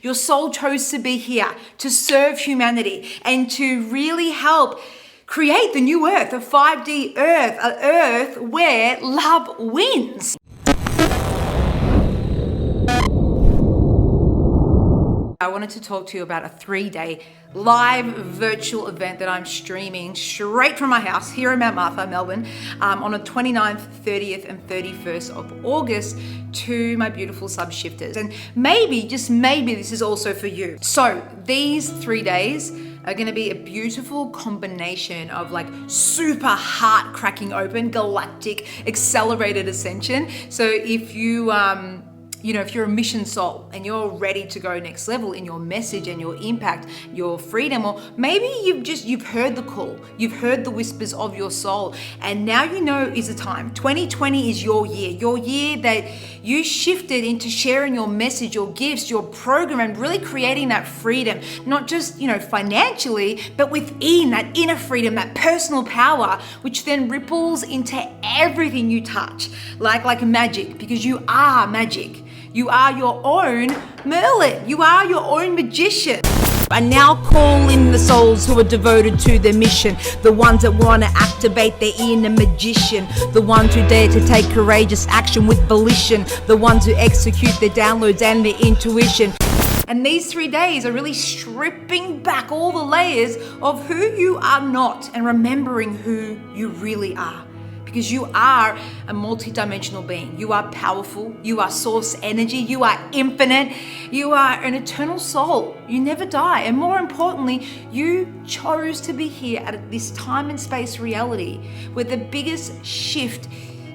Your soul chose to be here to serve humanity and to really help create the new earth, a 5D earth, an earth where love wins. I wanted to talk to you about a 3-day live virtual event that I'm streaming straight from my house here in Mount Martha, Melbourne, on the 29th, 30th and 31st of August to my beautiful sub-shifters. And maybe, just maybe, this is also for you. So these 3 days are going to be a beautiful combination of like super heart cracking open, galactic, accelerated ascension. So if if you're a mission soul and you're ready to go next level in your message and your impact, your freedom, or maybe you've heard the call, you've heard the whispers of your soul, and now you know is the time. 2020 is your year that you shifted into sharing your message, your gifts, your program, and really creating that freedom, not just, financially, but within that inner freedom, that personal power, which then ripples into everything you touch, like magic, because you are magic. You are your own Merlin. You are your own magician. I now call in the souls who are devoted to their mission, the ones that want to activate their inner magician, the ones who dare to take courageous action with volition, the ones who execute their downloads and their intuition. And these 3 days are really stripping back all the layers of who you are not and remembering who you really are. Because you are a multidimensional being. You are powerful. You are source energy. You are infinite. You are an eternal soul. You never die. And more importantly, you chose to be here at this time and space reality where the biggest shift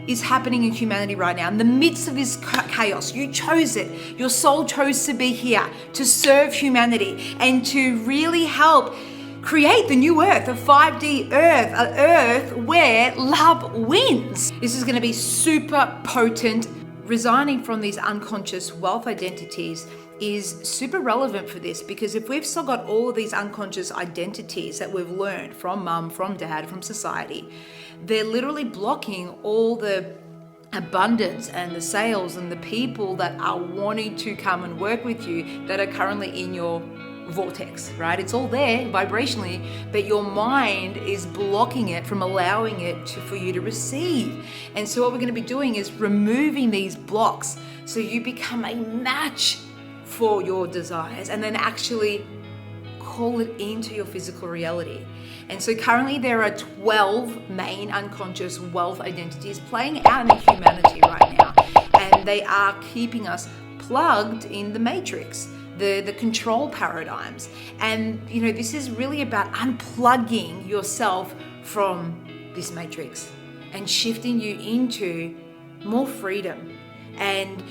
is happening in humanity right now. In the midst of this chaos, you chose it. Your soul chose to be here to serve humanity and to really help create the new earth, a 5D earth, an earth where love wins. This is going to be super potent. Resigning from these unconscious wealth identities is super relevant for this, because if we've still got all of these unconscious identities that we've learned from mum, from dad, from society, they're literally blocking all the abundance and the sales and the people that are wanting to come and work with you that are currently in your vortex, right? It's all there vibrationally, but your mind is blocking it from allowing it for you to receive. And so what we're going to be doing is removing these blocks so you become a match for your desires and then actually call it into your physical reality. And so currently there are 12 main unconscious wealth identities playing out in humanity right now, and they are keeping us plugged in the matrix, the control paradigms. And this is really about unplugging yourself from this matrix and shifting you into more freedom. And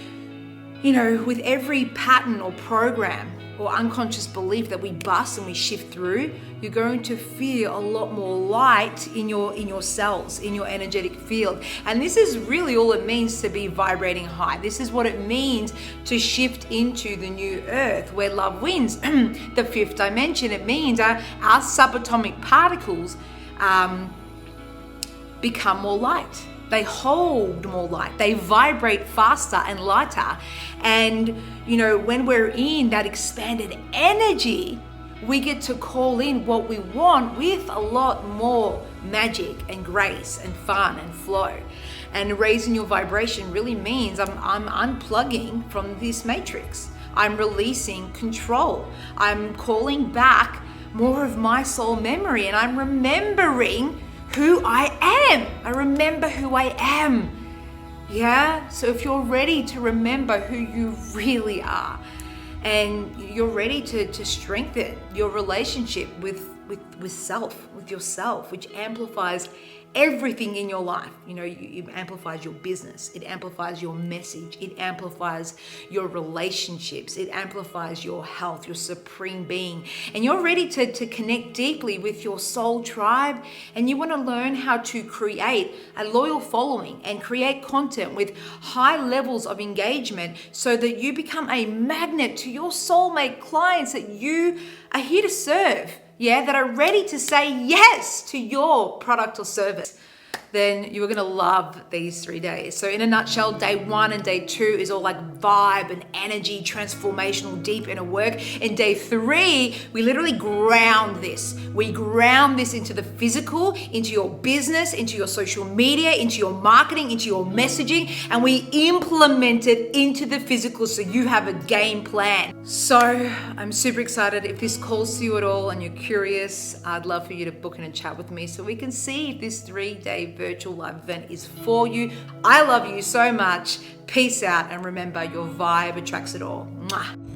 with every pattern or program or unconscious belief that we bust and we shift through, you're going to feel a lot more light in your cells, in your energetic field. And this is really all it means to be vibrating high. This is what it means to shift into the new earth where love wins. The fifth dimension, it means our subatomic particles become more light. They hold more light. They vibrate faster and lighter. And, when we're in that expanded energy, we get to call in what we want with a lot more magic and grace and fun and flow. And raising your vibration really means I'm unplugging from this matrix. I'm releasing control. I'm calling back more of my soul memory, and I'm remembering who I am. I remember who I am. Yeah? So if you're ready to remember who you really are, and you're ready to strengthen your relationship with self, with yourself, which amplifies everything in your life. It amplifies your business, it amplifies your message, it amplifies your relationships, it amplifies your health, your supreme being. And you're ready to connect deeply with your soul tribe, and you want to learn how to create a loyal following and create content with high levels of engagement so that you become a magnet to your soulmate clients that you are here to serve. That are ready to say yes to your product or service. then you are going to love these 3 days. So in a nutshell, day 1 and day 2 is all like vibe and energy, transformational, deep inner work. In day 3, we literally ground this. We ground this into the physical, into your business, into your social media, into your marketing, into your messaging, and we implement it into the physical so you have a game plan. So I'm super excited. If this calls to you at all and you're curious, I'd love for you to book in a chat with me so we can see if this 3-day virtual live event is for you. I love you so much. Peace out, and remember, your vibe attracts it all. Mwah.